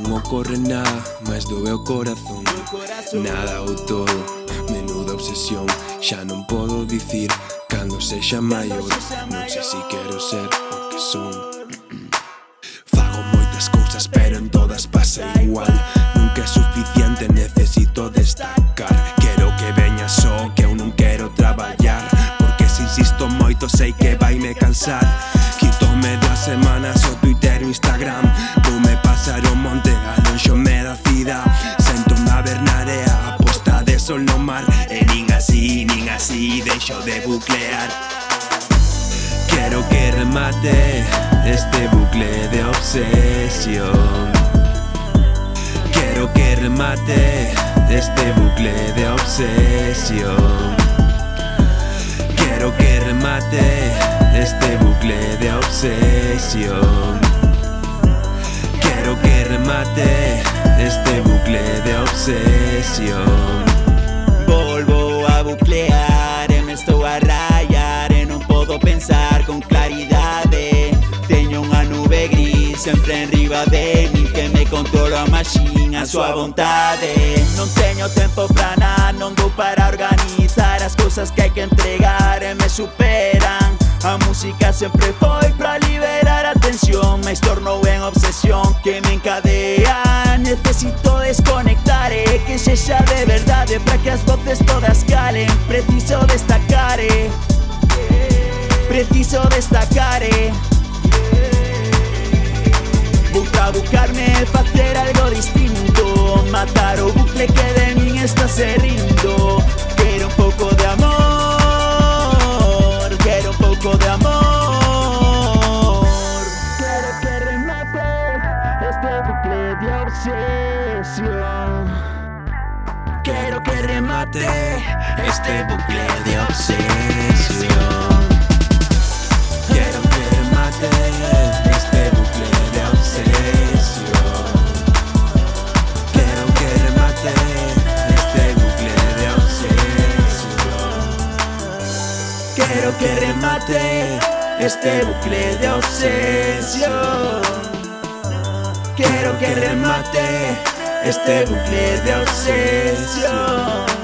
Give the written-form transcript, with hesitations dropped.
Non ocorre nada, mais doe o corazón. Nada ou todo, menuda obsesión. Xa non podo dicir cando sexa maior. Non sei se quero ser o que son. Fago moitas cousas pero en todas pasa igual. Nunca é suficiente, necesito destacar. Quero que veña só, que eu non quero traballar, porque se insisto moito sei que vaime cansar. Quítome das semanas o Twitter e o Instagram. Voume pasar o monte, alonxome da cidade. Sentome a ver na area, a posta de sol no mar. E nin así, deixo de buclear. Quero que remate este bucle de obsesión. Quiero que remate este bucle de obsesión. Quiero que remate este bucle de obsesión. Quiero que remate este bucle de obsesión. Volvo a buclear e me estou a rayar e non podo pensar con claridade. Teño unha nube gris sempre enriba de min que me controla a machine a súa vontade. Non teño tempo pra nada, non dou para organizar as cousas que hai que entregar e me superan. A música sempre foi pra liberar a tensión, mais tornou en obsesión que me encadea. Necesito desconectar e que sexa de verdade para que as voces todas calen. Preciso destacar, preciso destacar. Vou trabucarme, facer algo distinto, matar o bucle que de min está se rindo. Quero un pouco de amor, quero un pouco de amor. Quero que remate este bucle de obsesión. Quiero que remate este bucle de obsesión. Quiero que remate este bucle de obsesión. Quiero que remate este bucle de obsesión. Quiero que remate este bucle de obsesión. Quiero que remate este bucle de obsesión.